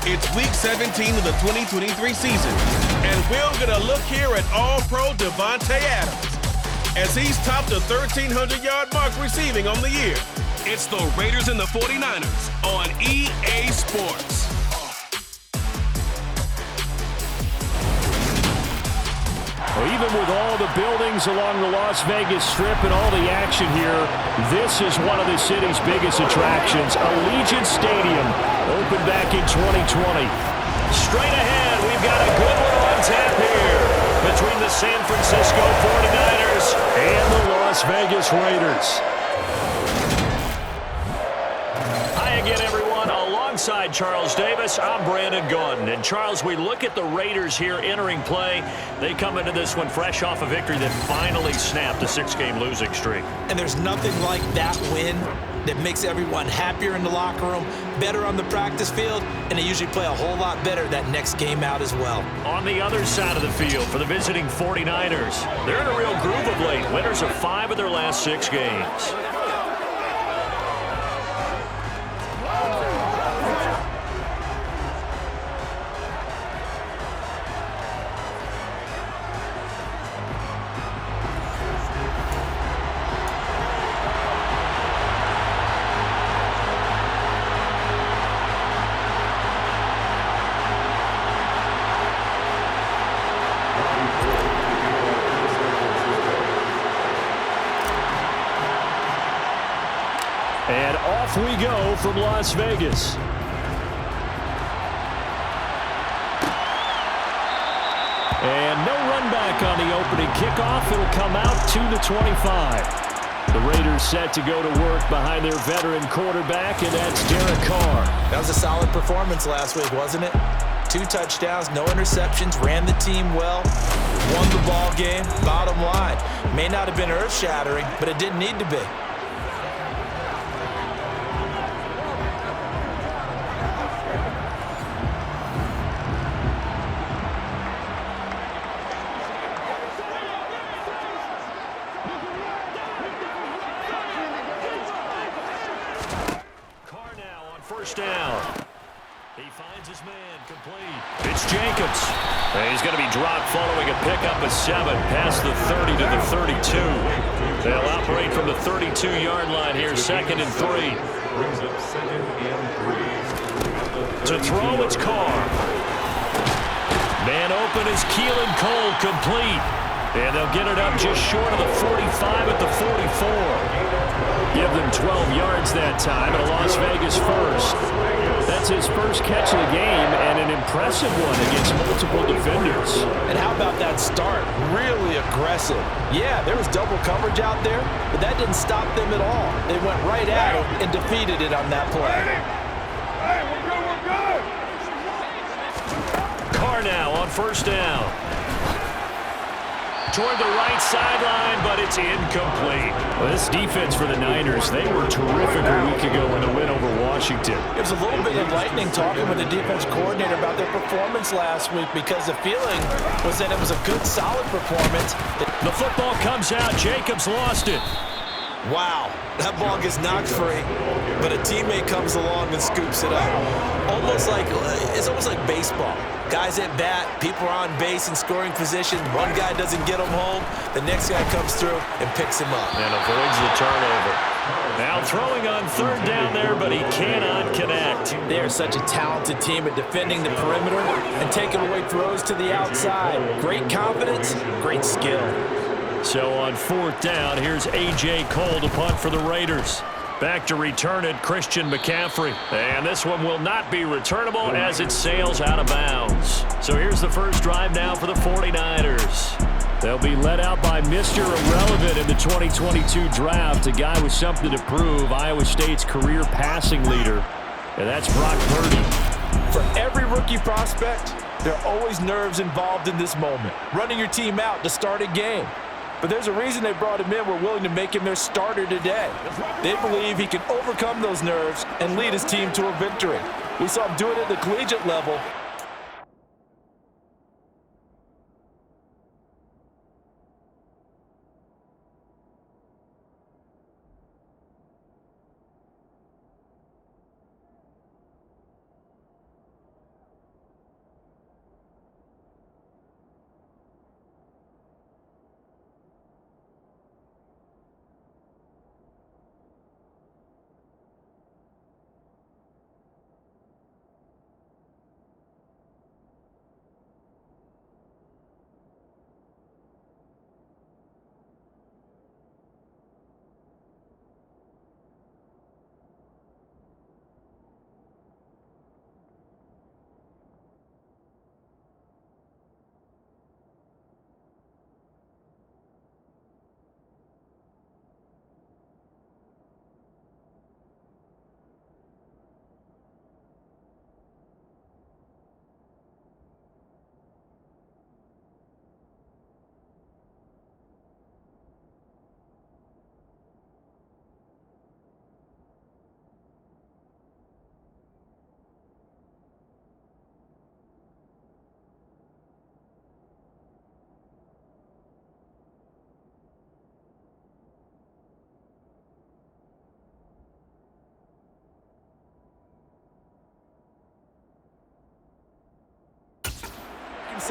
It's week 17 of the 2023 season, and we're going to look here at All-Pro Davante Adams as he's topped the 1,300-yard mark receiving on the year. It's the Raiders and the 49ers on EA Sports. Well, even with all the buildings along the Las Vegas Strip and all the action here, this is one of the city's biggest attractions. Allegiant Stadium opened back in 2020. Straight ahead, we've got a good one on tap here between the San Francisco 49ers and the Las Vegas Raiders. Hi again, everyone. Alongside Charles Davis, I'm Brandon Gordon. And Charles, we look at the Raiders here entering play. They come into this one fresh off a victory that finally snapped a 6-game losing streak. And there's nothing like that win that makes everyone happier in the locker room, better on the practice field, and they usually play a whole lot better that next game out as well. On the other side of the field for the visiting 49ers, they're in a real groove of late. Winners of 5 of their last 6 games. And off we go from Las Vegas. And no run back on the opening kickoff. It'll come out to the 25. The Raiders set to go to work behind their veteran quarterback, and that's Derek Carr. That was a solid performance last week, wasn't it? 2 touchdowns, no interceptions, ran the team well, won the ball game. Bottom line, may not have been earth-shattering, but it didn't need to be. First down. He finds his man complete. It's Jacobs. And he's going to be dropped following a pickup of 7 past the 30 to the 32. They'll operate from the 32-yard line here, 2nd and 3. To throw, it's Carr. Man open is Keelan Cole, complete. And they'll get it up just short of the 45 at the 44. Give them 12 yards that time, and a Las Vegas first. That's his first catch of the game, and an impressive one against multiple defenders. And how about that start? Really aggressive. Yeah, there was double coverage out there, but that didn't stop them at all. They went right at it and defeated it on that play. Hey, we're good. Carr now on first down. Toward the right sideline, but it's incomplete. Well, this defense for the Niners, they were terrific a week ago in the win over Washington. It was a little bit enlightening talking with the defense coordinator about their performance last week, because the feeling was that it was a good, solid performance. The football comes out. Jacobs lost it. Wow, that ball gets knocked free, but a teammate comes along and scoops it up. It's almost like baseball. Guys at bat, people are on base in scoring position. One guy doesn't get him home. The next guy comes through and picks him up. And avoids the turnover. Now throwing on 3rd down there, but he cannot connect. They are such a talented team at defending the perimeter and taking away throws to the outside. Great confidence, great skill. So on 4th down, here's A.J. Cole to punt for the Raiders. Back to return it, Christian McCaffrey. And this one will not be returnable as it sails out of bounds. So here's the first drive now for the 49ers. They'll be led out by Mr. Irrelevant in the 2022 draft, a guy with something to prove, Iowa State's career passing leader. And that's Brock Purdy. For every rookie prospect, there are always nerves involved in this moment. Running your team out to start a game. But there's a reason they brought him in. We're willing to make him their starter today. They believe he can overcome those nerves and lead his team to a victory. We saw him do it at the collegiate level.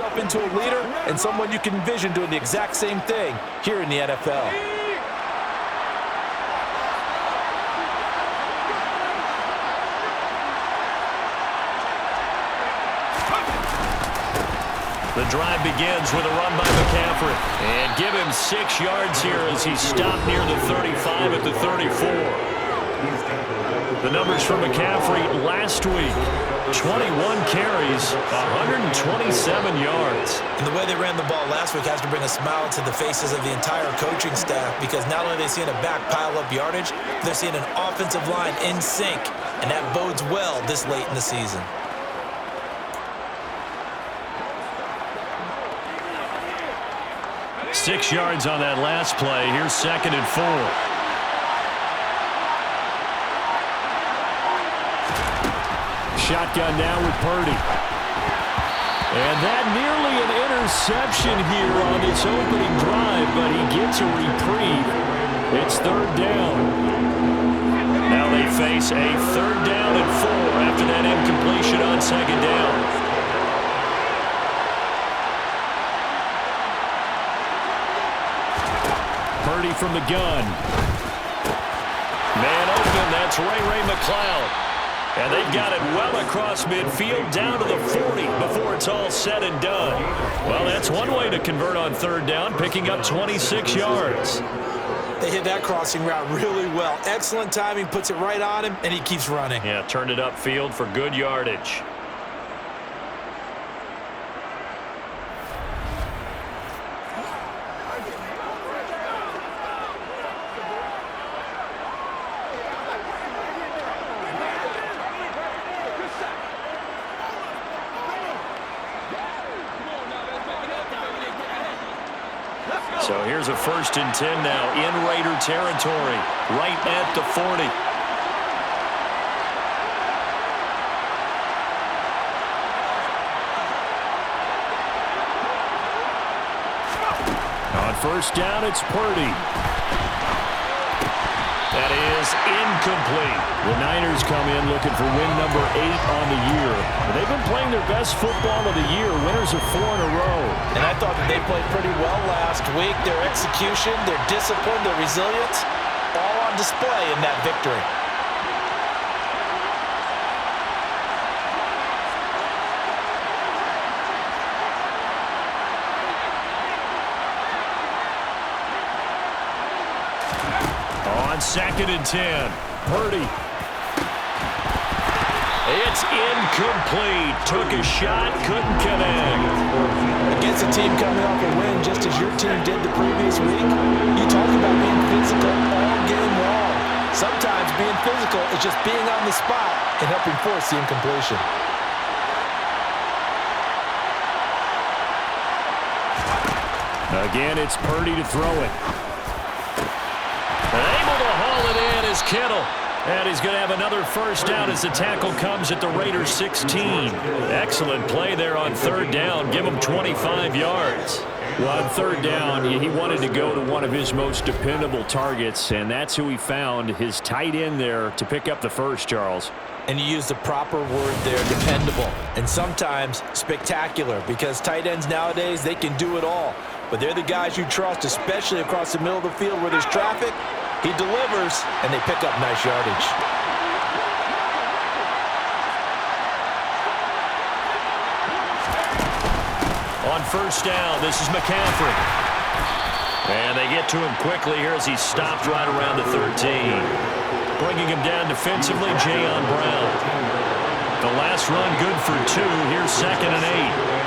himself into a leader and someone you can envision doing the exact same thing here in the NFL. The drive begins with a run by McCaffrey. And give him 6 yards here as he stopped near the 35 at the 34. The numbers for McCaffrey last week: 21 carries, 127 yards. And the way they ran the ball last week has to bring a smile to the faces of the entire coaching staff, because not only are they seeing a back pile up yardage, they're seeing an offensive line in sync, and that bodes well this late in the season. Six yards on that last play. Here's 2nd and 4. Shotgun now with Purdy. And that nearly an interception here on this opening drive, but he gets a reprieve. It's 3rd down. Now they face a 3rd down and 4 after that incompletion on 2nd down. Purdy from the gun. Man open, that's Ray McCloud. And they've got it well across midfield, down to the 40 before it's all said and done. Well, that's one way to convert on 3rd down, picking up 26 yards. They hit that crossing route really well. Excellent timing, puts it right on him, and he keeps running. Yeah, turned it upfield for good yardage. So here's a 1st and 10 now in Raider territory, right at the 40. On 1st down, it's Purdy. That is incomplete. The Niners come in looking for win number 8 on the year. They've been playing their best football of the year. Winners of 4 in a row. And I thought that they played pretty well last week. Their execution, their discipline, their resilience, all on display in that victory. On 2nd and 10, Purdy. It's incomplete. Took a shot, couldn't connect. Against a team coming off a win just as your team did the previous week, you talk about being physical all game long. Sometimes being physical is just being on the spot and helping force the incompletion. Again, it's Purdy to throw it. Able to haul it in is Kittle. And he's going to have another 1st down as the tackle comes at the Raiders 16. Excellent play there on 3rd down. Give him 25 yards. Well, on 3rd down, he wanted to go to one of his most dependable targets, and that's who he found, his tight end there, to pick up the 1st, Charles. And you use the proper word there, dependable. And sometimes spectacular, because tight ends nowadays, they can do it all. But they're the guys you trust, especially across the middle of the field where there's traffic. He delivers, and they pick up nice yardage. On 1st down, this is McCaffrey. And they get to him quickly here as he stopped right around the 13. Bringing him down defensively, Jayon Brown. The last run good for 2. Here's 2nd and 8.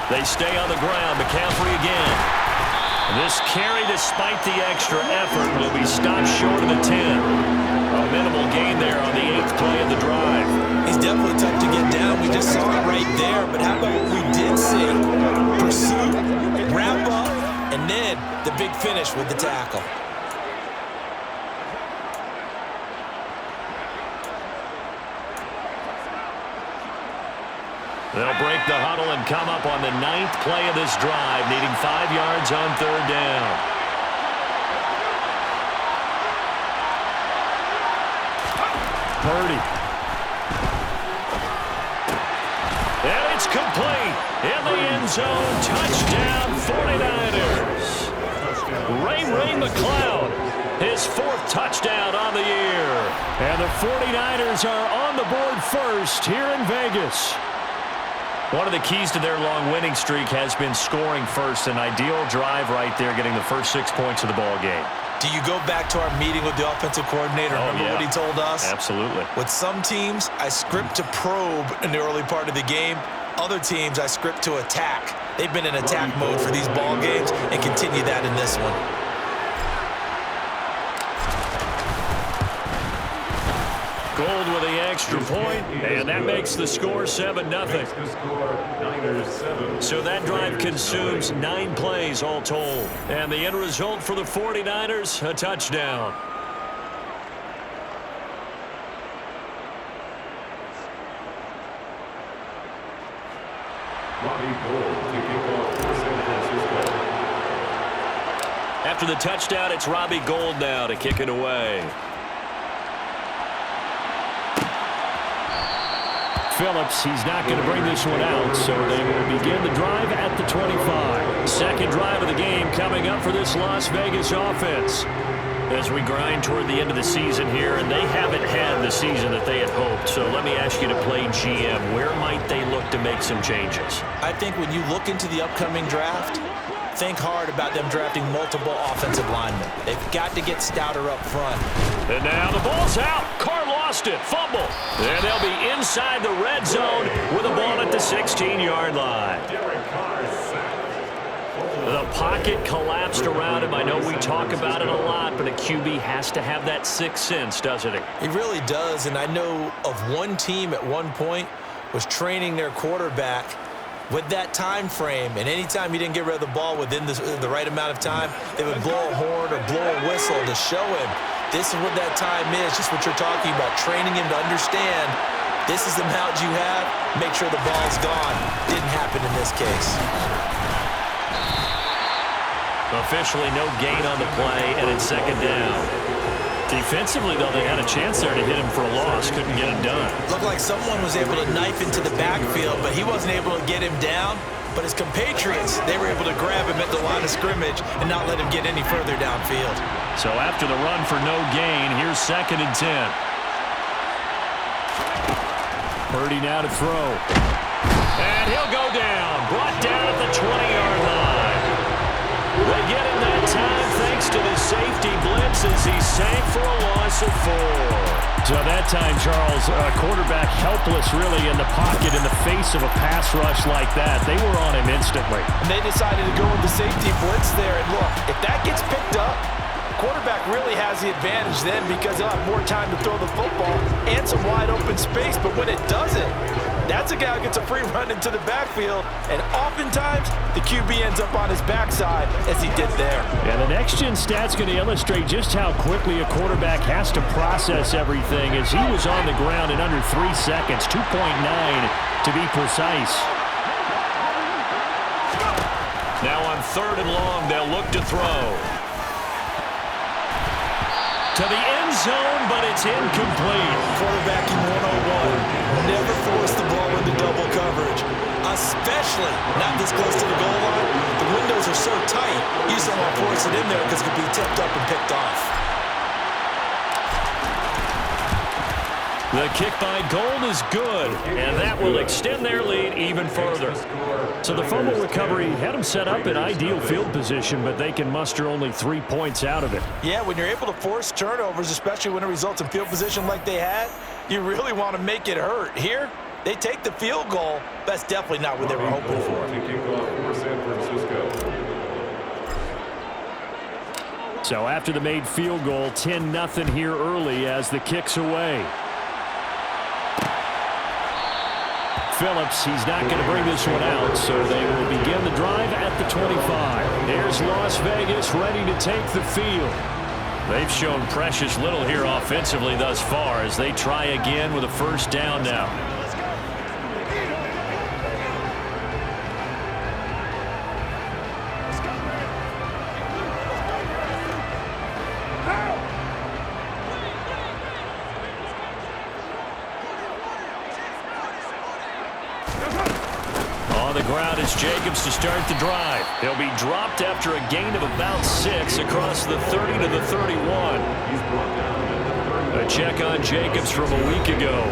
They stay on the ground. McCaffrey again. This carry, despite the extra effort, will be stopped short of the 10. A minimal gain there on the 8th play of the drive. He's definitely tough to get down. We just saw it right there. But how about what we did see? Pursuit, wrap up, and then the big finish with the tackle. They'll break the huddle and come up on the 9th play of this drive, needing 5 yards on 3rd down. Purdy. And it's complete. In the end zone. Touchdown 49ers. Ray McCloud, his 4th touchdown on the year. And the 49ers are on the board first here in Vegas. One of the keys to their long winning streak has been scoring first. An ideal drive right there, getting the first 6 points of the ball game. Do you go back to our meeting with the offensive coordinator? Remember what he told us? Absolutely. With some teams, I script to probe in the early part of the game. Other teams, I script to attack. They've been in attack mode for these ball games and continue that in this one. Gold with the extra point, and that makes the score 7-0. So that drive consumes 9 plays all told. And the end result for the 49ers, a touchdown. After the touchdown, it's Robbie Gould now to kick it away. Phillips, he's not going to bring this one out, so they will begin the drive at the 25. Second drive of the game coming up for this Las Vegas offense. As we grind toward the end of the season here, and they haven't had the season that they had hoped. So let me ask you to play GM. Where might they look to make some changes? I think when you look into the upcoming draft, think hard about them drafting multiple offensive linemen. They've got to get stouter up front. And now the ball's out. Carr lost it. Fumble. And they'll be inside the red zone with a ball at the 16-yard line. The pocket collapsed around him. I know we talk about it a lot, but a QB has to have that sixth sense, doesn't he? He really does, and I know of one team at one point was training their quarterback with that time frame, and anytime he didn't get rid of the ball within the right amount of time, they would blow a horn or blow a whistle to show him this is what that time is, just what you're talking about, training him to understand this is the amount you have, make sure the ball's gone. Didn't happen in this case. Officially no gain on the play, and it's second down. Defensively, though, they had a chance there to hit him for a loss. Couldn't get it done. Looked like someone was able to knife into the backfield, but he wasn't able to get him down. But his compatriots, they were able to grab him at the line of scrimmage and not let him get any further downfield. So after the run for no gain, here's 2nd and 10. Purdy now to throw. And he'll go down. Brought down at the 20-yard line. They get him that time thanks to the safety blitz as he sank for a loss of 4. So that time, Charles, quarterback helpless really in the pocket in the face of a pass rush like that. They were on him instantly. And they decided to go with the safety blitz there. And look, if that gets picked up, quarterback really has the advantage then because he'll have more time to throw the football and some wide open space. But when it doesn't, that's a guy who gets a free run into the backfield, and oftentimes the QB ends up on his backside as he did there. And the next-gen stat's going to illustrate just how quickly a quarterback has to process everything as he was on the ground in under 3 seconds, 2.9 to be precise. Now on 3rd and long, they'll look to throw. To the end zone, but it's incomplete. Quarterbacking 101. Never force the ball into double coverage, especially not this close to the goal line. The windows are so tight, you just don't want to force it in there because it could be tipped up and picked off. The kick by Gould is good, and that will extend their lead even further. So the fumble recovery had them set up in ideal field position, but they can muster only 3 points out of it. Yeah, when you're able to force turnovers, especially when it results in field position like they had, you really want to make it hurt. Here, they take the field goal. That's definitely not what they were hoping for. So after the made field goal, 10-0 here early as the kick's away. Phillips, he's not going to bring this one out, so they will begin the drive at the 25. There's Las Vegas ready to take the field. They've shown precious little here offensively thus far as they try again with a first down now. ground is Jacobs to start the drive. He'll be dropped after a gain of about 6 across the 30 to the 31. A check on Jacobs from a week ago.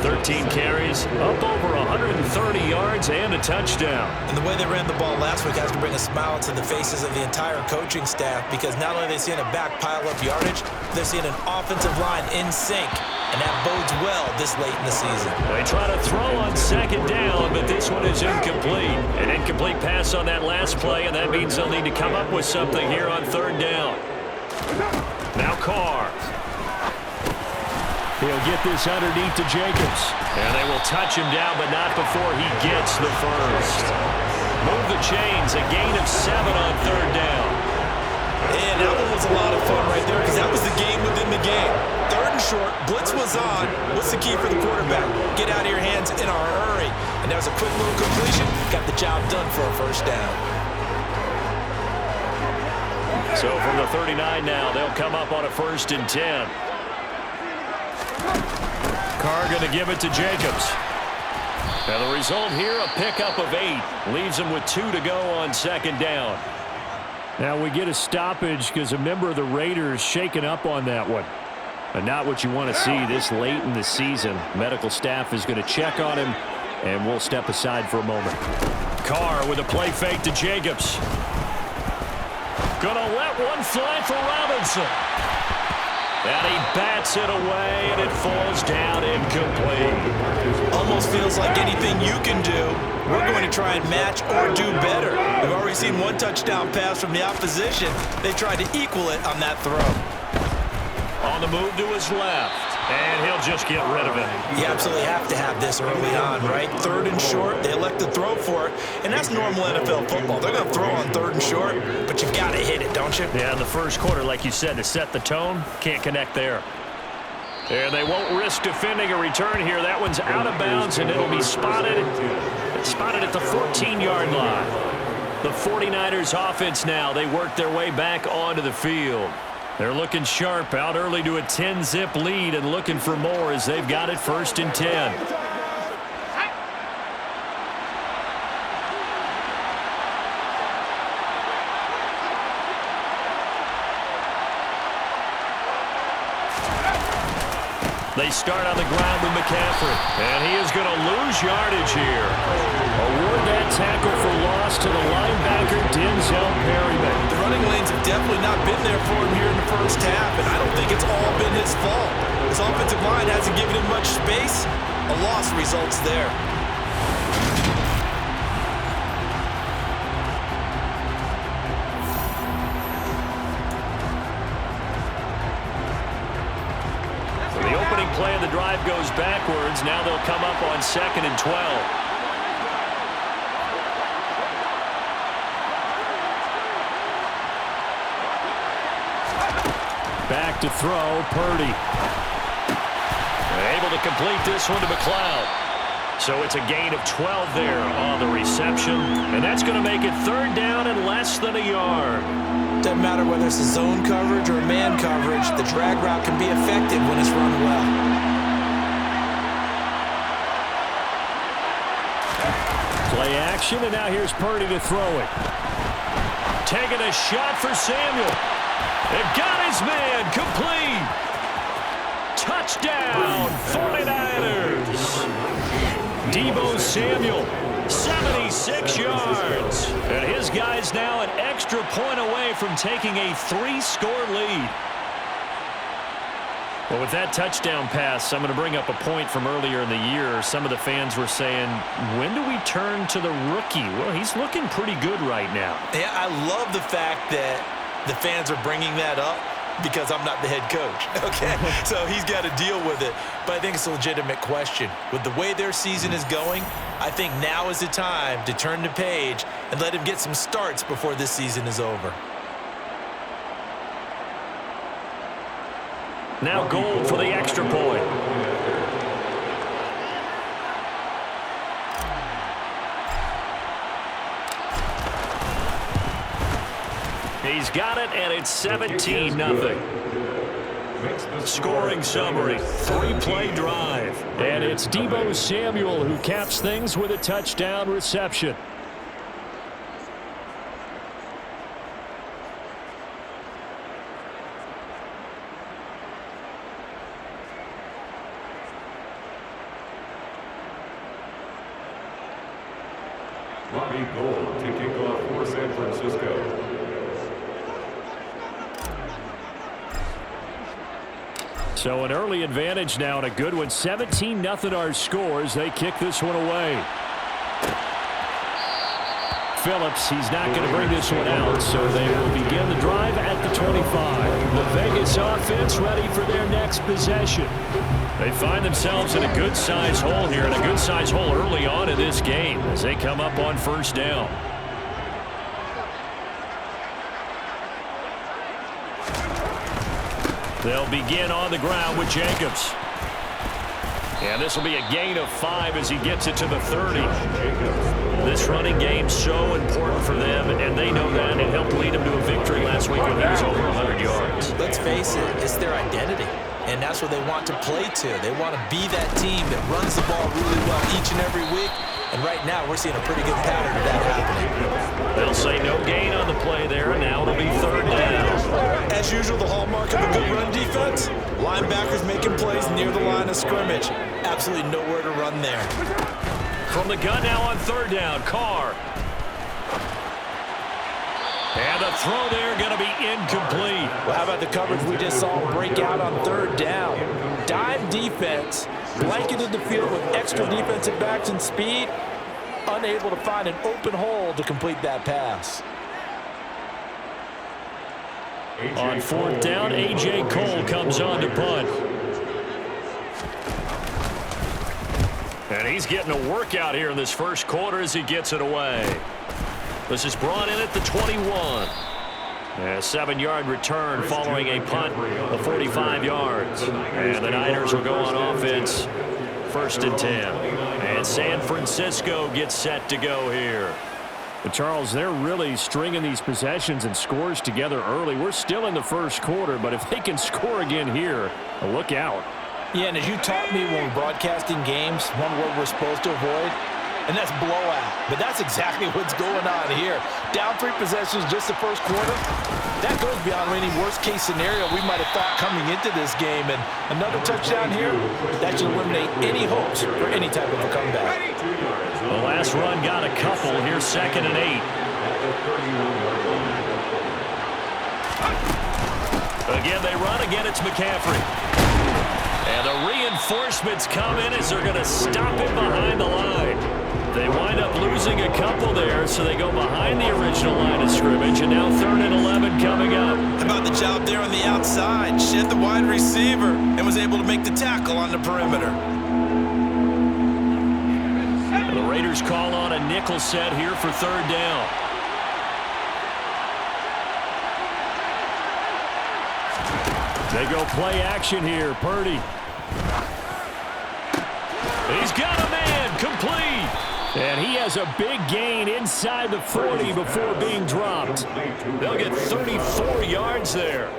13 carries, up over 130 yards and a touchdown. And the way they ran the ball last week has to bring a smile to the faces of the entire coaching staff, because not only are they seeing a back pile up yardage, they're seeing an offensive line in sync, and that bodes well this late in the season. They try to throw on second down, but this one is incomplete. An incomplete pass on that last play, and that means they'll need to come up with something here on third down. Now Carr. He'll get this underneath to Jacobs. And they will touch him down, but not before he gets the first. Move the chains, a gain of 7 on third down. And that one was a lot of fun right there, because that was the game within the game. Third and short, blitz was on. What's the key for the quarterback? Get out of your hands in a hurry. And that was a quick little completion. Got the job done for a first down. So from the 39 now, they'll come up on a 1st and 10. Carr going to give it to Jacobs. And the result here, a pickup of 8. Leaves him with 2 to go on second down. Now we get a stoppage because a member of the Raiders shaken up on that one. And not what you want to see this late in the season. Medical staff is going to check on him, and we'll step aside for a moment. Carr with a play fake to Jacobs. Gonna let one fly for Robinson. And he bats it away, and it falls down incomplete. Almost feels like anything you can do, we're going to try and match or do better. We've already seen one touchdown pass from the opposition. They tried to equal it on that throw. On the move to his left, and he'll just get rid of it. You absolutely have to have this early on, right? Third and short, they elect to throw for it, and that's normal NFL football. They're going to throw on third and short, but you got to hit it, don't you? Yeah, in the first quarter, like you said, to set the tone, can't connect there. And they won't risk defending a return here. That one's out of bounds, and it'll be spotted at the 14-yard line. The 49ers offense now, they work their way back onto the field. They're looking sharp, out early to a 10-zip lead and looking for more as they've got it 1st and 10. They start on the ground with McCaffrey, and he is going to lose yardage here. Award that tackle for loss to the linebacker, Denzel Perryman. The running lanes have definitely not been there for him here in the first half, and I don't think it's all been his fault. His offensive line hasn't given him much space. A loss results there. Play of the drive goes backwards. Now they'll come up on 2nd and 12. Back to throw, Purdy. Able to complete this one to McLeod. So it's a gain of 12 there on the reception. And that's going to make it 3rd down and less than a yard. Doesn't matter whether it's a zone coverage or a man coverage, the drag route can be effective when it's run well. Play action, and now here's Purdy to throw it. Taking a shot for Samuel. They've got his man, complete. Touchdown, 49ers. Deebo Samuel. 76 yards. And his guy's now an extra point away from taking a 3-score lead. Well, with that touchdown pass, I'm going to bring up a point from earlier in the year. Some of the fans were saying, when do we turn to the rookie? Well, he's looking pretty good right now. Yeah, I love the fact that the fans are bringing that up, because I'm not the head coach, okay? So he's got to deal with it. But I think it's a legitimate question. With the way their season is going, I think now is the time to turn the page and let him get some starts before this season is over. Now Gold for the extra point. He's got it, and it's 17-0. Scoring summary, 3-play drive. And it's Deebo Samuel who caps things with a touchdown reception. a goal to kick off for San Francisco. So an early advantage now and a good one. 17-0 our scores. They kick this one away. Phillips, he's not going to bring this one out, so they will begin the drive at the 25. The Vegas offense ready for their next possession. They find themselves in a good-sized hole here, and a good-sized hole early on in this game as they come up on first down. They'll begin on the ground with Jacobs. And this will be a gain of 5 as he gets it to the 30. This running game so important for them, and they know that. It helped lead them to a victory last week when he was over 100 yards. Let's face it, it's their identity, and that's what they want to play to. They want to be that team that runs the ball really well each and every week, and right now we're seeing a pretty good pattern of that happening. They'll say no gain on the play there, and now it'll be third down. As usual, the hallmark of a good run defense, linebackers making plays near the line of scrimmage. Absolutely nowhere to run there. From the gun now on third down, Carr. And the throw there going to be incomplete. Well, how about the coverage we just saw break out on third down? Dime defense, blanketed the field with extra defensive backs and speed, unable to find an open hole to complete that pass. On fourth down, A.J. Cole comes on to punt. And he's getting a workout here in this first quarter as he gets it away. This is brought in at the 21. A 7-yard return following a punt of 45 yards. And the Niners will go on offense, first and 10. And San Francisco gets set to go here. But Charles, they're really stringing these possessions and scores together early. We're still in the first quarter, but if they can score again here, look out. Yeah, and as you taught me when we're broadcasting games, one word we're supposed to avoid, and that's blowout. But that's exactly what's going on here. Down 3 possessions just the first quarter. That goes beyond any worst-case scenario we might have thought coming into this game. And another touchdown here, that should eliminate any hopes for any type of a comeback. The last run got a couple. Here's 2nd and 8. Again, they run. Again, it's McCaffrey. And the reinforcements come in as they're going to stop him behind the line. They wind up losing a couple there, so they go behind the original line of scrimmage, and now 3rd and 11 coming up. How about the job there on the outside? Shed the wide receiver and was able to make the tackle on the perimeter. The Raiders call on a nickel set here for 3rd down. They go play action here. Purdy. He's got a man. Complete. And he has a big gain inside the 40 before being dropped. They'll get 34 yards there.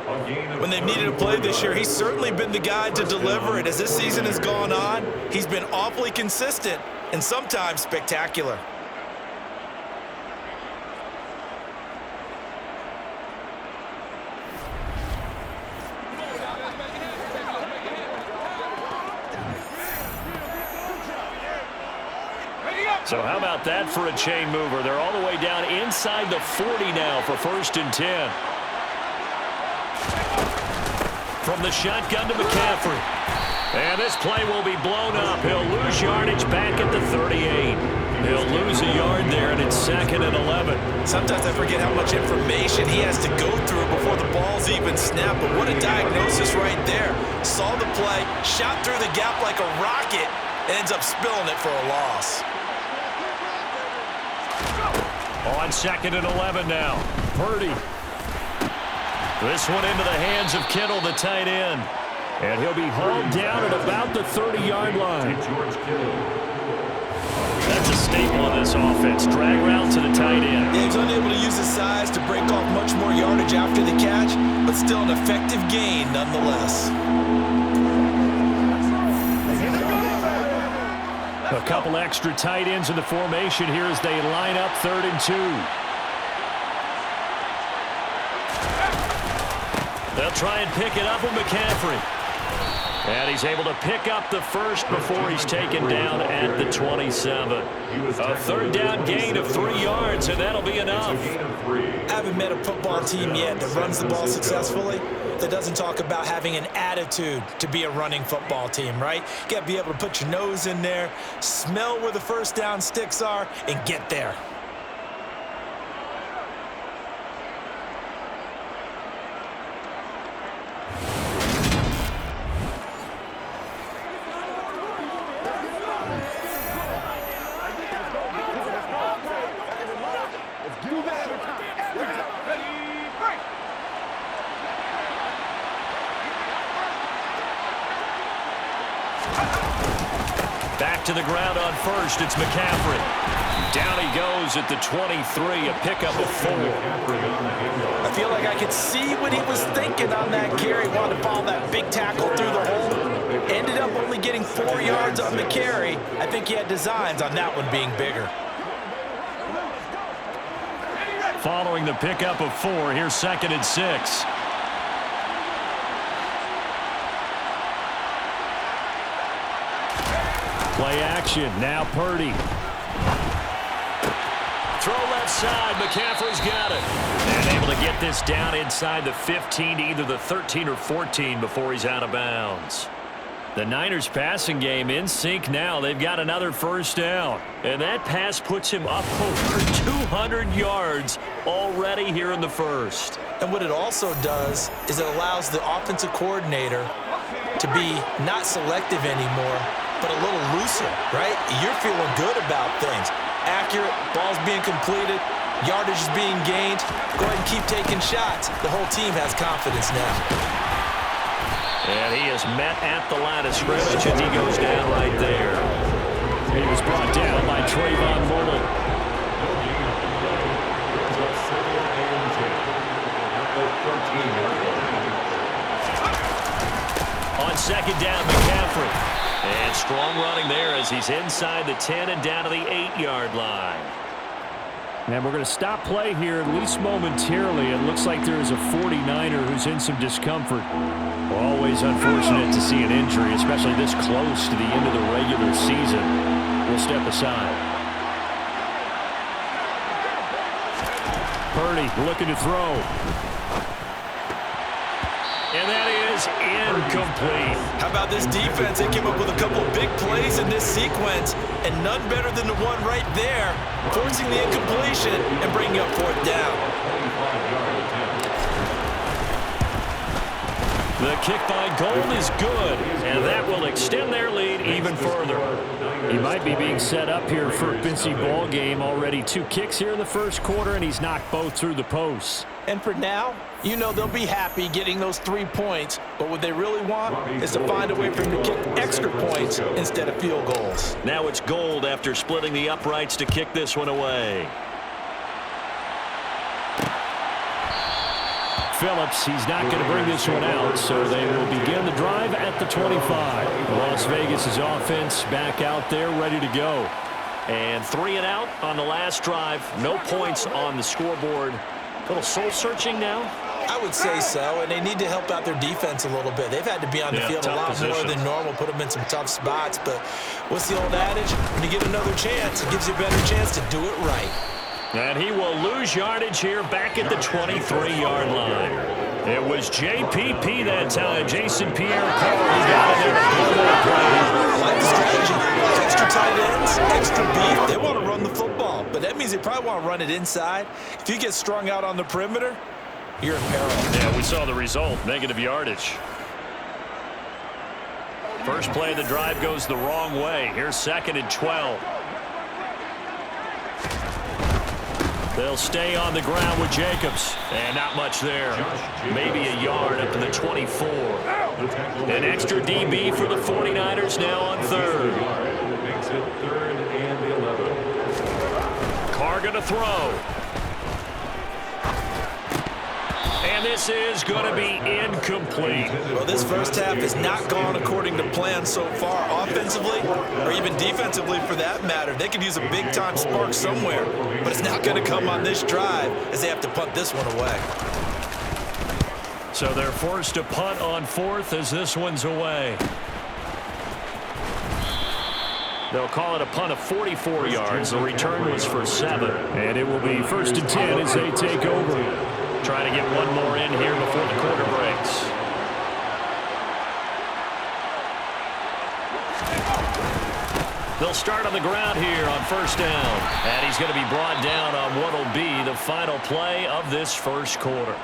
When they've needed a play this year, he's certainly been the guy to deliver it. As this season has gone on, he's been awfully consistent and sometimes spectacular. So how about that for a chain mover? They're all the way down inside the 40 now for 1st and 10. From the shotgun to McCaffrey. And this play will be blown up. He'll lose yardage back at the 38. He'll lose a yard there, and it's 2nd and 11. Sometimes I forget how much information he has to go through before the ball's even snapped. But what a diagnosis right there. Saw the play, shot through the gap like a rocket, and ends up spilling it for a loss. On 2nd and 11 now. Purdy. This one into the hands of Kittle, the tight end. And he'll be hauled down at about the 30-yard line. That's a staple of this offense. Drag route to the tight end. Yeah, he's unable to use his size to break off much more yardage after the catch, but still an effective gain nonetheless. A couple extra tight ends in the formation here as they line up 3rd and 2. They'll try and pick it up with McCaffrey. And he's able to pick up the first before he's taken down at the 27. A third down gain of 3 yards, and that'll be enough. I haven't met a football team yet that runs the ball successfully that doesn't talk about having an attitude to be a running football team, right? You got to be able to put your nose in there, smell where the first down sticks are, and get there. Back to the ground on first. It's McCaffrey. Down he goes at the 23, a pickup of 4. I feel like I could see what he was thinking on that carry. Wanted to follow that big tackle through the hole. Ended up only getting 4 yards on the carry. I think he had designs on that one being bigger. Following the pickup of 4, here's 2nd and 6. Play action, now Purdy. Throw left side, McCaffrey's got it. And able to get this down inside the 15 to either the 13 or 14 before he's out of bounds. The Niners passing game in sync now. They've got another first down. And that pass puts him up over 200 yards already here in the first. And what it also does is it allows the offensive coordinator to be not selective anymore, but a little looser, right? You're feeling good about things. Accurate, ball's being completed, yardage is being gained. Go ahead and keep taking shots. The whole team has confidence now. And he is met at the line of scrimmage, and he goes down right there. He was brought down by Trayvon Mullen. On second down, McCaffrey. And strong running there as he's inside the 10 and down to the 8-yard line. And we're going to stop play here, at least momentarily. It looks like there is a 49er who's in some discomfort. Always unfortunate to see an injury, especially this close to the end of the regular season. We'll step aside. Purdy looking to throw. And that is incomplete. How about this defense? They came up with a couple of big plays in this sequence, and none better than the one right there, forcing the incompletion and bringing up 4th down. The kick by Gold is good, and that will extend their lead even further. He might be being set up here for a Cincy ball game. Already 2 kicks here in the first quarter, and he's knocked both through the posts. And for now, you know they'll be happy getting those 3 points, but what they really want is to find a way for him to kick extra points instead of field goals. Now it's Gold after splitting the uprights to kick this one away. Phillips, he's not going to bring this one out, so they will begin the drive at the 25. Las Vegas' offense back out there, ready to go. And 3 and out on the last drive. No points on the scoreboard. A little soul-searching now? I would say so, and they need to help out their defense a little bit. They've had to be on the field a lot more than normal, put them in some tough spots. But what's the old adage? When you get another chance, it gives you a better chance to do it right. And he will lose yardage here back at the 23-yard line. It was JPP that time. Jason Pierre-Paul got it there. I like the strategy. Extra tight ends, extra beef. They want to run the football, but that means they probably want to run it inside. If you get strung out on the perimeter, you're in peril. Yeah, we saw the result. Negative yardage. First play of the drive goes the wrong way. Here's 2nd and 12. They'll stay on the ground with Jacobs. And not much there. Maybe a yard up to the 24. An extra DB for the 49ers now on 3rd. Makes it 3rd and 11. Carr going to throw. And this is going to be incomplete. Well, this first half has not gone according to plan so far. Offensively, or even defensively for that matter, they could use a big-time spark somewhere. But it's not going to come on this drive as they have to punt this one away. So they're forced to punt on fourth as this one's away. They'll call it a punt of 44 yards. The return was for 7. And it will be 1st and 10 as they take over. Trying to get one more in here before the quarter breaks. They'll start on the ground here on 1st down. And he's going to be brought down on what will be the final play of this first quarter.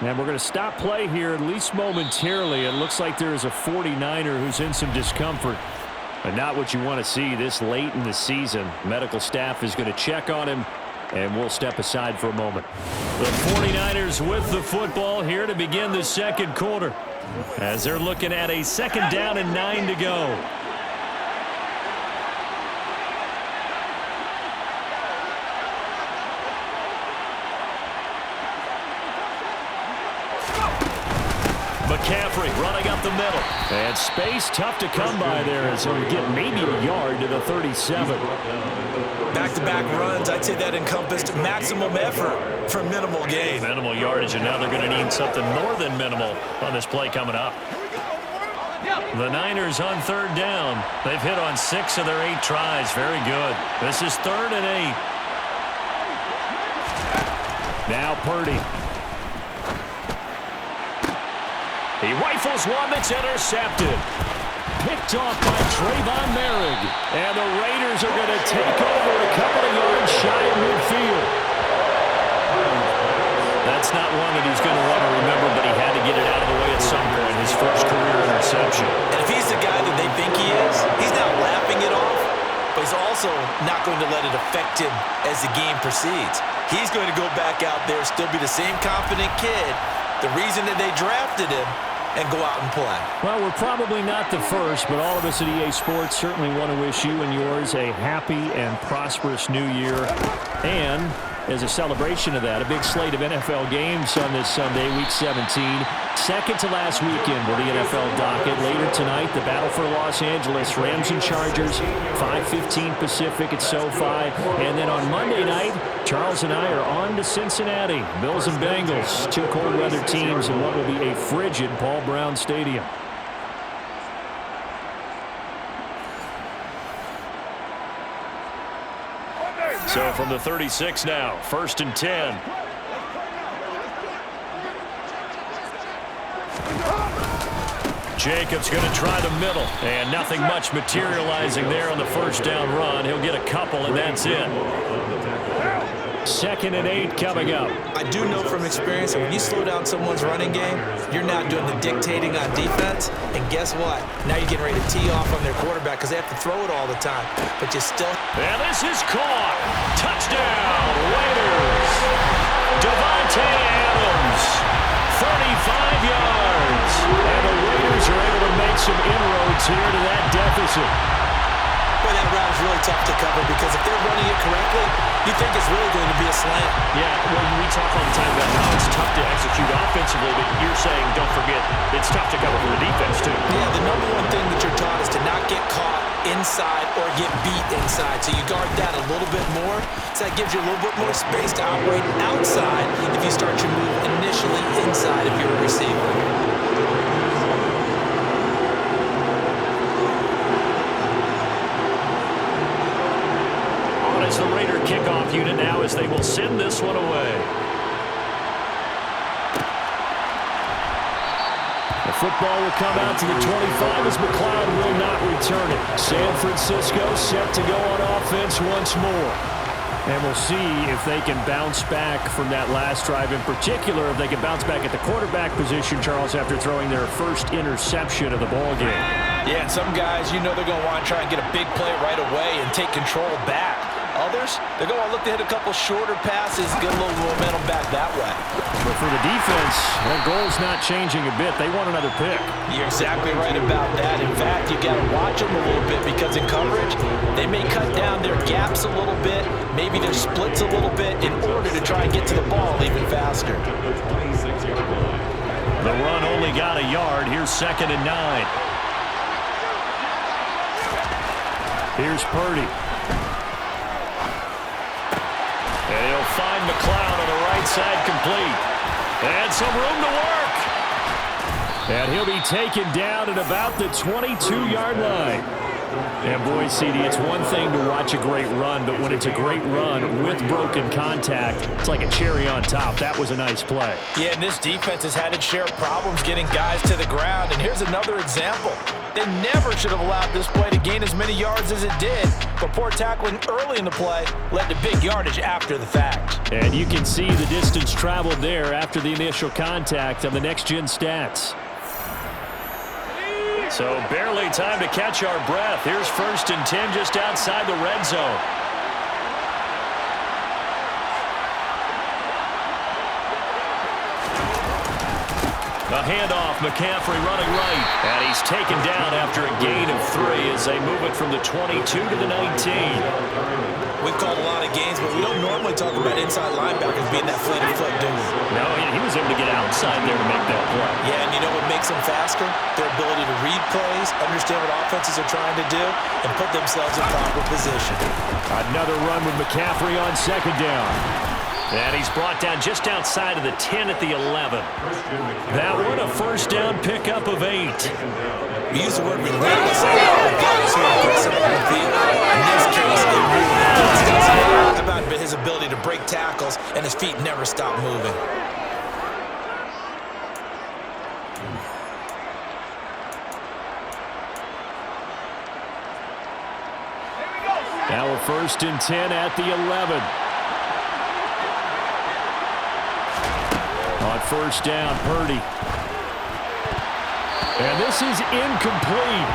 And we're going to stop play here, at least momentarily. It looks like there is a 49er who's in some discomfort. But not what you want to see this late in the season. Medical staff is going to check on him, and we'll step aside for a moment. The 49ers with the football here to begin the second quarter, as they're looking at a 2nd down and 9 to go. McCaffrey running up the middle. And space tough to come by there as he'll get maybe a yard to the 37. Back-to-back runs, I'd say that encompassed maximum effort for minimal gain. Minimal yardage, and now they're going to need something more than minimal on this play coming up. The Niners on 3rd down. They've hit on 6 of their 8 tries. Very good. This is 3rd and 8. Now Purdy. He rifles one that's intercepted. Picked off by Trayvon Merrick. And the Raiders are going to take over a couple of yards shy of midfield. That's not one that he's going to want to remember, but he had to get it out of the way at some point. His first career interception. And if he's the guy that they think he is, he's not laughing it off, but he's also not going to let it affect him as the game proceeds. He's going to go back out there, still be the same confident kid, the reason that they drafted him, and go out and play. Well, we're probably not the first, but all of us at EA Sports certainly want to wish you and yours a happy and prosperous new year. And as a celebration of that, a big slate of NFL games on this Sunday, Week 17. Second to last weekend with the NFL docket. Later tonight, the battle for Los Angeles, Rams and Chargers, 5:15 Pacific at SoFi. And then on Monday night, Charles and I are on to Cincinnati. Bills and Bengals, 2 cold weather teams in what will be a frigid Paul Brown Stadium. So from the 36 now, 1st and 10. Jacobs going to try the middle, and nothing much materializing there on the 1st down run. He'll get a couple, and that's it. 2nd and 8 coming up. I do know from experience that when you slow down someone's running game, you're not doing the dictating on defense. And guess what? Now you're getting ready to tee off on their quarterback because they have to throw it all the time. But you still... And this is caught. Touchdown, Raiders. Davante Adams, 35 yards. And the Raiders are able to make some inroads here to that deficit. Boy, that route is really tough to cover because if they're running it correctly, you think it's really going to be a slant. Yeah, well, we talk all the time about how it's tough to execute offensively, but you're saying, don't forget, it's tough to cover for the defense, too. Yeah, the number one thing that you're taught is to not get caught inside or get beat inside. So you guard that a little bit more. So that gives you a little bit more space to operate outside if you start your move initially inside if you're a receiver. It's the Raider kickoff unit now as they will send this one away. The football will come out to the 25 as McLeod will not return it. San Francisco set to go on offense once more. And we'll see if they can bounce back from that last drive. In particular, if they can bounce back at the quarterback position, Charles, after throwing their first interception of the ball game. Yeah, and some guys, you know they're going to want to try and get a big play right away and take control back. Others, they're going to look to hit a couple shorter passes, get a little momentum back that way. But for the defense, that goal's not changing a bit. They want another pick. You're exactly right about that. In fact, you got to watch them a little bit because in coverage, they may cut down their gaps a little bit, maybe their splits a little bit in order to try and get to the ball even faster. The run only got a yard. Here's 2nd and 9. Here's Purdy. And he'll find McLeod on the right side complete. And some room to work. And he'll be taken down at about the 22-yard line. And boy, CD, it's one thing to watch a great run, but when it's a great run with broken contact, it's like a cherry on top. That was a nice play. Yeah, and this defense has had its share of problems getting guys to the ground. And here's another example. They never should have allowed this play to gain as many yards as it did. But poor tackling early in the play led to big yardage after the fact. And you can see the distance traveled there after the initial contact on the next-gen stats. So barely time to catch our breath. Here's 1st and 10 just outside the red zone. A handoff, McCaffrey running right. And he's taken down after a gain of 3 as they move it from the 22 to the 19. We've called a lot of games, but we don't normally talk about inside linebackers being that fleet of foot, do we? No, he was able to get outside there to make that play. Yeah, and you know what makes them faster? Their ability to read plays, understand what offenses are trying to do, and put themselves in proper position. Another run with McCaffrey on 2nd down. And he's brought down just outside of the 10 at the 11. That one a 1st down pickup of 8. We use the word relentless with guys who are aggressive on the field. In this case, they really how about his ability to break tackles and his feet never stop moving. Now a 1st and 10 at the 11. On 1st down, Purdy. And this is incomplete.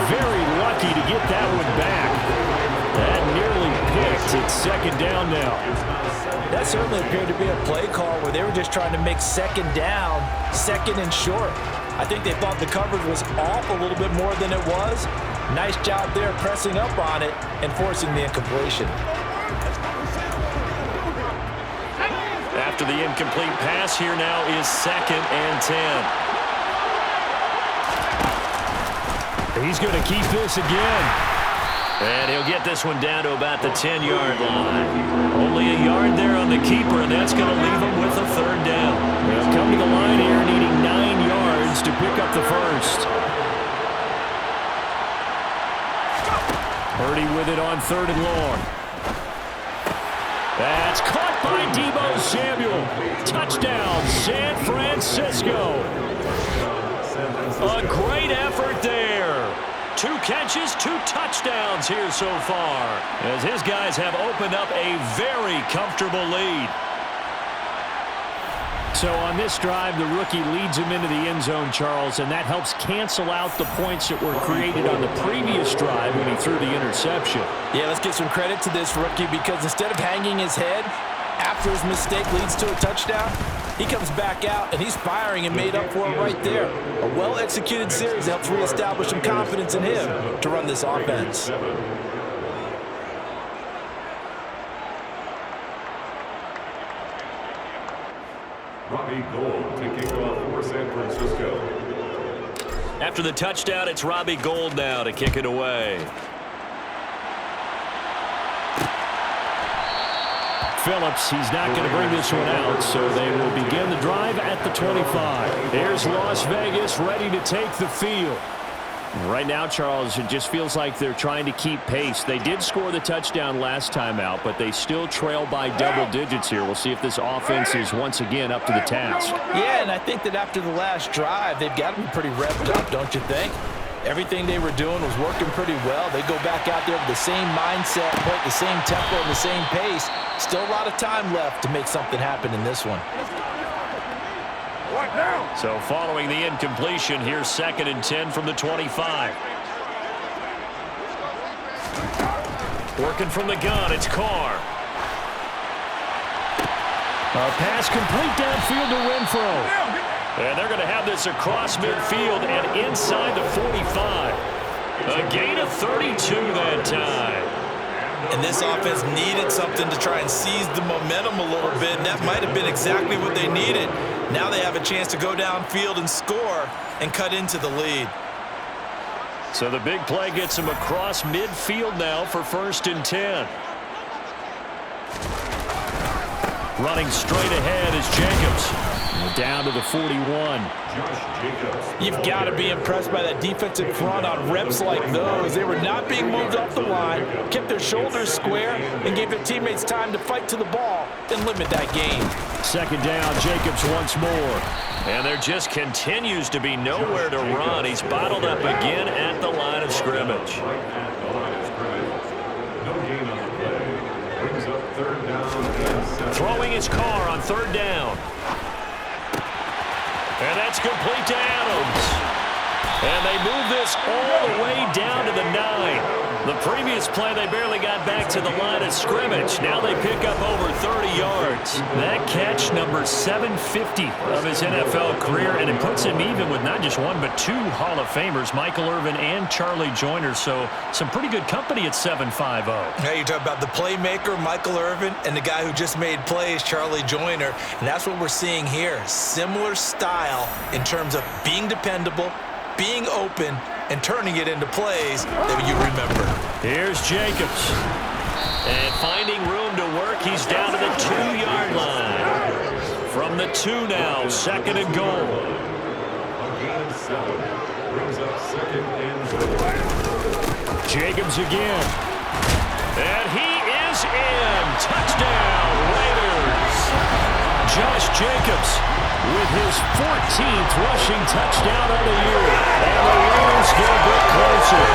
Very lucky to get that one back. That nearly picked. It's 2nd down now. That certainly appeared to be a play call where they were just trying to make 2nd down, 2nd and short. I think they thought the coverage was off a little bit more than it was. Nice job there pressing up on it and forcing the incompletion. After the incomplete pass, here now is 2nd and 10. He's going to keep this again. And he'll get this one down to about the 10-yard line. Only a yard there on the keeper, and that's going to leave him with a 3rd down. They'll come to the line here needing 9 yards to pick up the 1st. Purdy with it on 3rd and long. That's caught by Deebo Samuel. Touchdown, San Francisco. A great effort there. 2 catches, 2 touchdowns here so far, as his guys have opened up a very comfortable lead. So on this drive, the rookie leads him into the end zone, Charles, and that helps cancel out the points that were created on the previous drive when he threw the interception. Yeah, let's give some credit to this rookie because instead of hanging his head after his mistake leads to a touchdown, he comes back out and he's firing and made up for it right there. A well-executed series helps reestablish some confidence in him to run this offense. Robbie Gould taking off for San Francisco. After the touchdown, it's Robbie Gould now to kick it away. Phillips, he's not going to bring this one out, so they will begin the drive at the 25. Here's Las Vegas ready to take the field. Right now, Charles, it just feels like they're trying to keep pace. They did score the touchdown last time out, but they still trail by double digits here. We'll see if this offense is once again up to the task. Yeah, and I think that after the last drive, they've got to be pretty revved up, don't you think? Everything they were doing was working pretty well. They go back out there with the same mindset, play at the same tempo and the same pace. Still a lot of time left to make something happen in this one. So following the incompletion, here's 2nd and 10 from the 25. Working from the gun, it's Carr. A pass complete downfield to Renfro. And they're going to have this across midfield and inside the 45. A gain of 32 that time. And this offense needed something to try and seize the momentum a little bit, and that might have been exactly what they needed. Now they have a chance to go downfield and score and cut into the lead. So the big play gets them across midfield now for 1st and 10. Running straight ahead is Jacobs. Down to the 41. You've got to be impressed by that defensive front on reps like those. They were not being moved off the line, kept their shoulders square, and gave their teammates time to fight to the ball and limit that gain. Second down, Jacobs once more. And there just continues to be nowhere to run. He's bottled up again at the line of scrimmage. Throwing his car on third down. And that's complete to Adams. And they move this all the way down to the 9. The previous play, they barely got back to the line of scrimmage. Now they pick up over 30 yards. That catch, number 750 of his NFL career, and it puts him even with not just one but two Hall of Famers, Michael Irvin and Charlie Joyner. So some pretty good company at 7.50. Now you talk about the playmaker, Michael Irvin, and the guy who just made plays, Charlie Joyner. And that's what we're seeing here. Similar style in terms of being dependable, being open, and turning it into plays that you remember. Here's Jacobs. And finding room to work, he's down to the 2-yard line. From the 2 now, second and goal. Jacobs again. And he is in. Touchdown, Raiders. Josh Jacobs with his 14th rushing touchdown of the year. And the Raiders get a bit closer.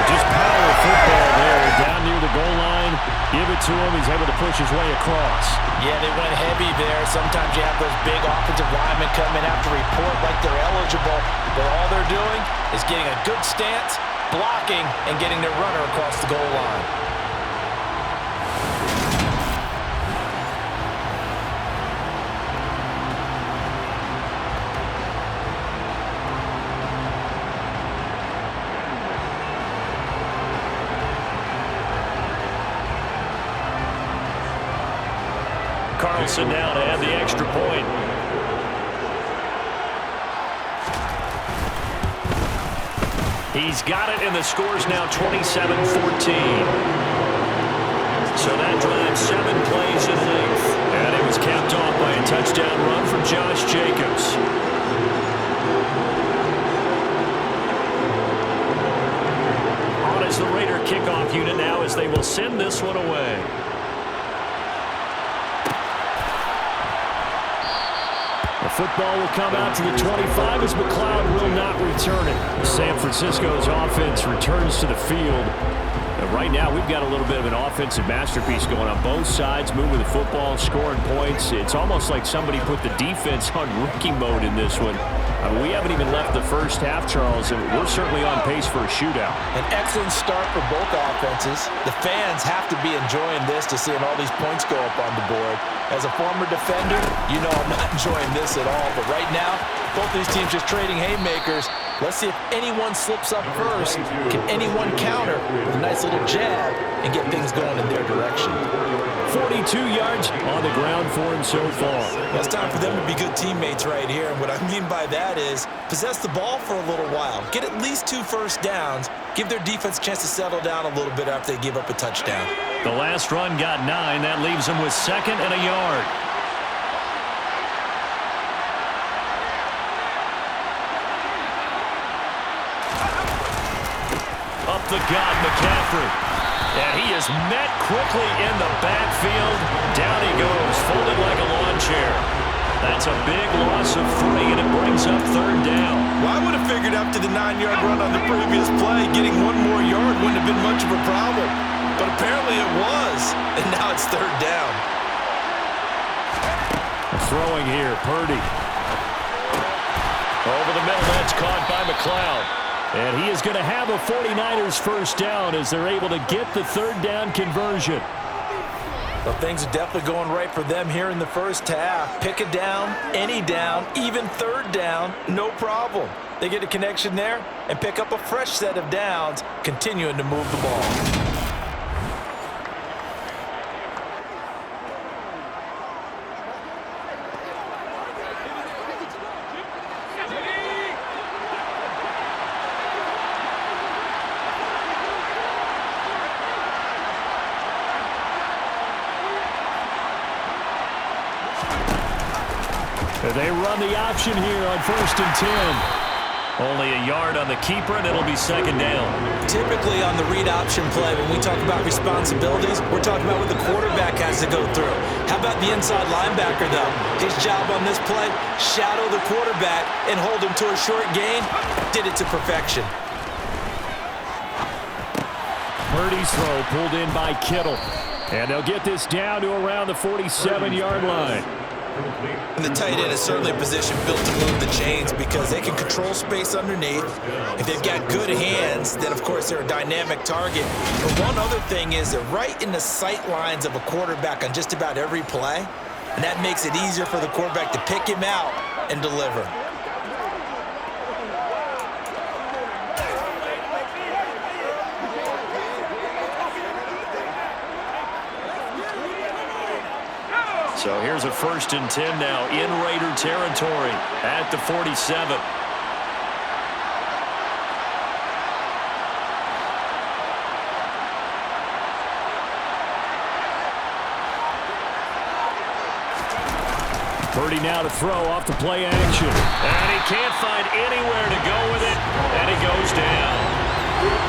Just power football there. Down near the goal line. Give it to him. He's able to push his way across. Yeah, they went heavy there. Sometimes you have those big offensive linemen come in after report like they're eligible. But all they're doing is getting a good stance, blocking, and getting their runner across the goal line. Carlson now to add the extra point. He's got it, and the score's now 27-14. So that drives 7 plays in length. And it was capped off by a touchdown run from Josh Jacobs. On is the Raider kickoff unit now as they will send this one away. Football will come out to the 25 as McLeod will not return it. San Francisco's offense returns to the field. And right now, we've got a little bit of an offensive masterpiece going on both sides, moving the football, scoring points. It's almost like somebody put the defense on rookie mode in this one. I mean, we haven't even left the first half, Charles, and we're certainly on pace for a shootout. An excellent start for both offenses. The fans have to be enjoying this to seeing all these points go up on the board. As a former defender, you know I'm not enjoying this at all. But right now, both these teams just trading haymakers. Let's see if anyone slips up first. Can anyone counter with a nice little jab and get things going in their direction? 42 yards on the ground for him so far. Well, it's time for them to be good teammates right here. And what I mean by that is possess the ball for a little while. Get at least 2 first downs. Give their defense a chance to settle down a little bit after they give up a touchdown. The last run got 9. That leaves them with 2nd and a yard. Up the gut, McCaffrey. And he is met quickly in the backfield. Down he goes, folded like a lawn chair. That's a big loss of 3, and it brings up 3rd down. Well, I would have figured after the 9-yard run on the previous play, getting 1 more yard wouldn't have been much of a problem. But apparently it was, and now it's 3rd down. Throwing here, Purdy. Over the middle, that's caught by McLeod. And he is going to have a 49ers first down as they're able to get the 3rd down conversion. Well, things are definitely going right for them here in the first half. Pick a down, any down, even 3rd down, no problem. They get a connection there and pick up a fresh set of downs, continuing to move the ball. They run the option here on 1st and 10. Only a yard on the keeper, and it'll be 2nd down. Typically on the read option play, when we talk about responsibilities, we're talking about what the quarterback has to go through. How about the inside linebacker, though? His job on this play, shadow the quarterback and hold him to a short gain. Did it to perfection. Purdy's throw pulled in by Kittle. And they'll get this down to around the 47-yard line. And the tight end is certainly a position built to move the chains because they can control space underneath. If they've got good hands, then of course they're a dynamic target. But one other thing is they're right in the sight lines of a quarterback on just about every play. And that makes it easier for the quarterback to pick him out and deliver. So here's a 1st and 10 now in Raider territory at the 47. Purdy now to throw off the play action. And he can't find anywhere to go with it, and he goes down.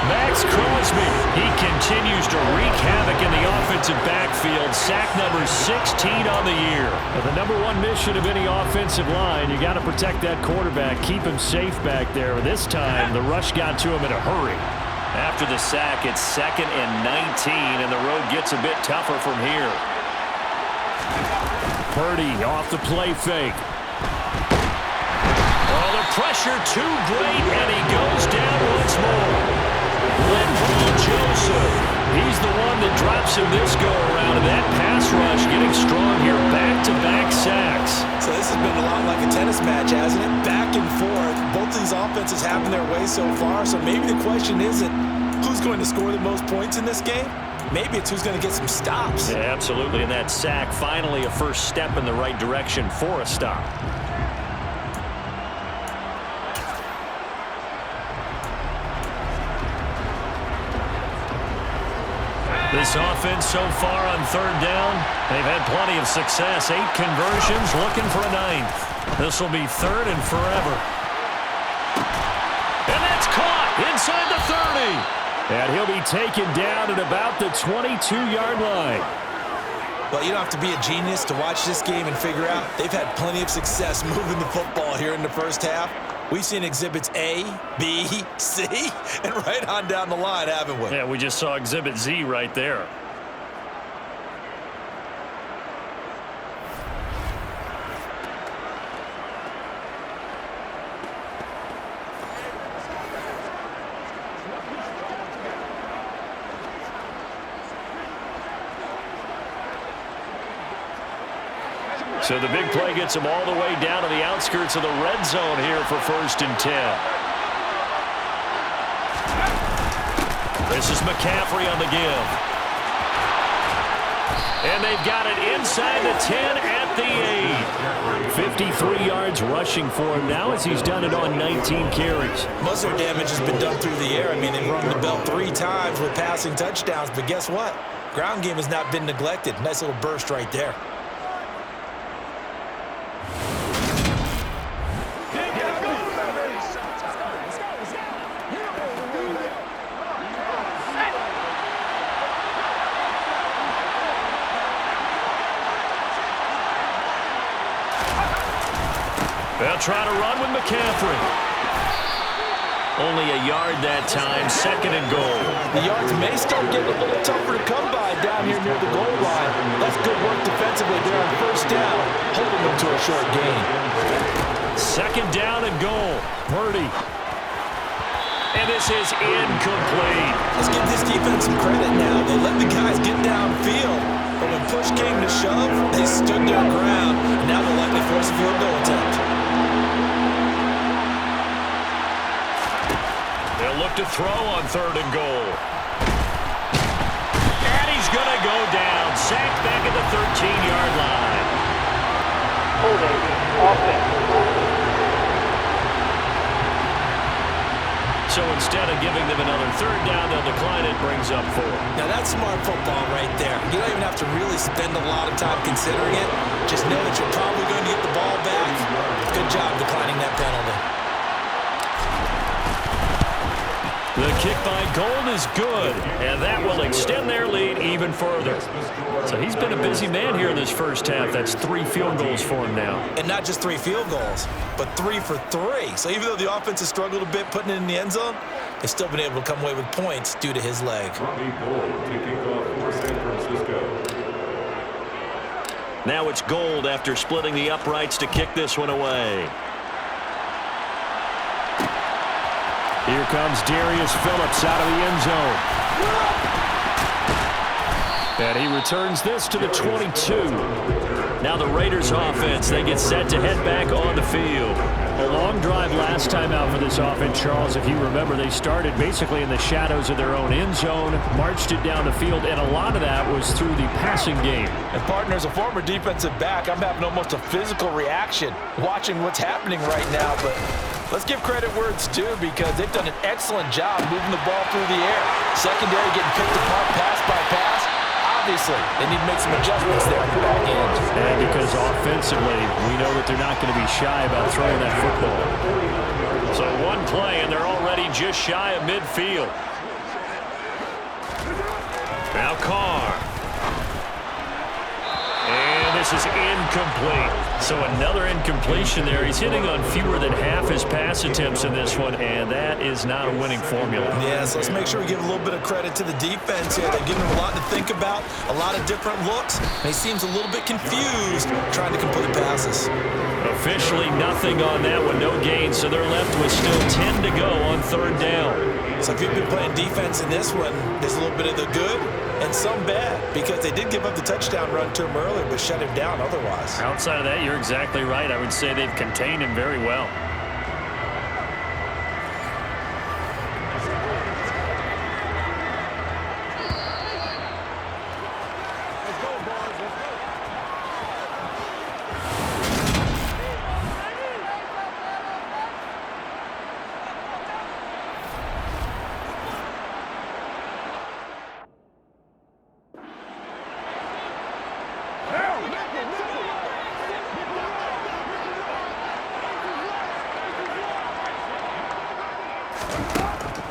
Max Crosby, he continues to wreak havoc in the offensive backfield. Sack number 16 on the year. Now, the number one mission of any offensive line, you got to protect that quarterback, keep him safe back there. This time, the rush got to him in a hurry. After the sack, it's 2nd and 19, and the road gets a bit tougher from here. Purdy off the play fake. Oh, the pressure too great, and he goes down once more. Joseph, he's the one that drops him this go-around, and that pass rush getting strong here, back-to-back sacks. So this has been a lot like a tennis match, hasn't it? Back and forth. Both these offenses having their way so far, so maybe the question isn't who's going to score the most points in this game. Maybe it's who's going to get some stops. Yeah, absolutely, and that sack finally a first step in the right direction for a stop. This offense so far on 3rd down, they've had plenty of success. 8 conversions, looking for a 9th. This will be 3rd and forever. And that's caught inside the 30. And he'll be taken down at about the 22-yard line. Well, you don't have to be a genius to watch this game and figure out they've had plenty of success moving the football here in the first half. We've seen exhibits A, B, C, and right on down the line, haven't we? Yeah, we just saw exhibit Z right there. So the big play gets him all the way down to the outskirts of the red zone here for 1st and 10. This is McCaffrey on the give. And they've got it inside the 10 at the 8. 53 yards rushing for him now as he's done it on 19 carries. Most of their damage has been done through the air. I mean, they've rung the bell 3 times with passing touchdowns, but guess what? Ground game has not been neglected. Nice little burst right there. They'll try to run with McCaffrey. Only a yard that time, 2nd and goal. The yards may start getting a little tougher to come by down here near the goal line. That's good work defensively there on 1st down, holding them to a short gain. 2nd down and goal. Purdy. And this is incomplete. Let's give this defense some credit now. They let the guys get downfield, but when push came to shove, they stood their ground. Now they'll likely force a field goal attempt. They'll look to throw on 3rd and goal. And he's going to go down. Sacked back at the 13-yard line. Holding offense. So instead of giving them another 3rd down, they'll decline it, brings up 4. Now that's smart football right there. You don't even have to really spend a lot of time considering it. Just know that you're probably going to get the ball back. The kick by Gold is good, and that will extend their lead even further. So he's been a busy man here in this first half. That's 3 field goals for him now. And not just 3 field goals, but 3 for 3. So even though the offense has struggled a bit putting it in the end zone, they've still been able to come away with points due to his leg. Robbie Gould taking off for San Francisco. Now it's Gold after splitting the uprights to kick this one away. Here comes Darius Phillips out of the end zone. And he returns this to the 22. Now the Raiders offense, they get set to head back on the field. A long drive last time out for this offense, Charles. If you remember, they started basically in the shadows of their own end zone, marched it down the field, and a lot of that was through the passing game. And partner, as a former defensive back, I'm having almost a physical reaction watching what's happening right now. But let's give credit where it's due because they've done an excellent job moving the ball through the air. Secondary getting picked apart pass by pass. Obviously, they need to make some adjustments there on the back end. And because offensively, we know that they're not going to be shy about throwing that football. So one play, and they're already just shy of midfield. Now Carr. And this is incomplete. So another incompletion there. He's hitting on fewer than half his pass attempts in this one, and that is not a winning formula. Yes, let's make sure we give a little bit of credit to the defense here. They're giving him a lot to think about, a lot of different looks, and he seems a little bit confused trying to complete passes. Officially nothing on that one, no gain, so they're left with still 10 to go on 3rd down. So if you've been playing defense in this one, there's a little bit of the good and some bad because they did give up the touchdown run to him earlier but shut him down otherwise. Outside of that, you're exactly right. I would say they've contained him very well.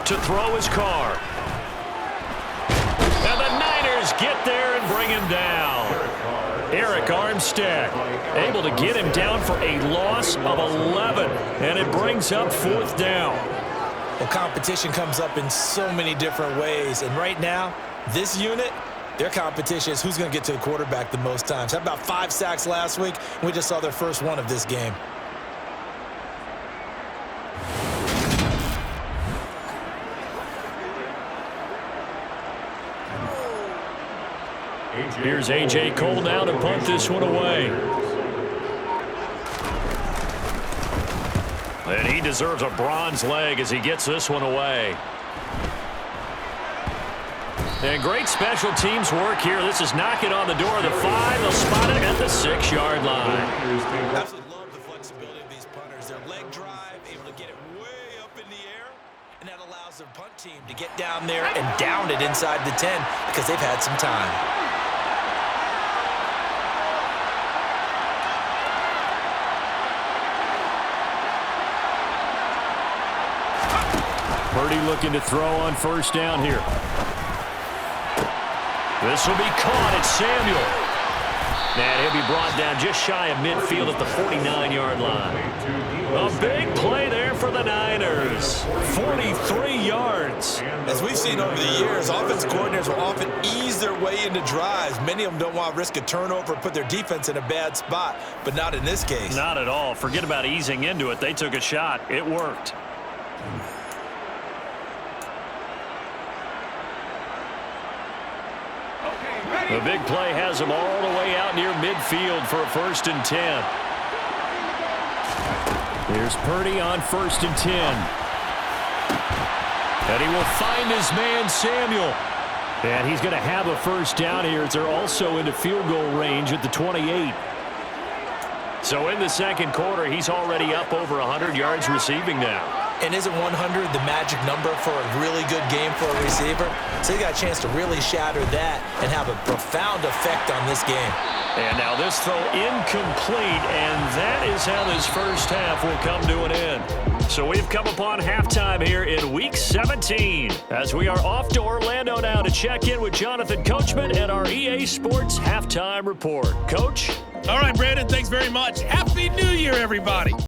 To throw his Carr. And the Niners get there and bring him down. Eric Armstead able to get him down for a loss of 11. And it brings up 4th down. Well, competition comes up in so many different ways. And right now, this unit, their competition is who's going to get to the quarterback the most times. How about 5 sacks last week? We just saw their first one of this game. Here's A.J. Cole now to punt this one away. And he deserves a bronze leg as he gets this one away. And great special teams work here. This is knocking on the door of the 5. They'll spot it at the 6-yard line. Absolutely love the flexibility of these punters. Their leg drive, able to get it way up in the air, and that allows their punt team to get down there and down it inside the 10 because they've had some time. Purdy looking to throw on 1st down here. This will be caught. It's Samuel. And he'll be brought down just shy of midfield at the 49-yard line. A big play there for the Niners. 43 yards. As we've seen over the years, offense coordinators will often ease their way into drives. Many of them don't want to risk a turnover or put their defense in a bad spot, but not in this case. Not at all. Forget about easing into it. They took a shot. It worked. The big play has him all the way out near midfield for a 1st and 10. Here's Purdy on 1st and 10. And he will find his man, Samuel. And he's going to have a 1st down here as they're also into field goal range at the 28. So in the 2nd quarter, he's already up over 100 yards receiving now. And isn't 100 the magic number for a really good game for a receiver? So he got a chance to really shatter that and have a profound effect on this game. And now this throw incomplete, and that is how this first half will come to an end. So we've come upon halftime here in Week 17 as we are off to Orlando now to check in with Jonathan Coachman and our EA Sports Halftime Report. Coach? All right, Brandon, thanks very much. Happy New Year, everybody.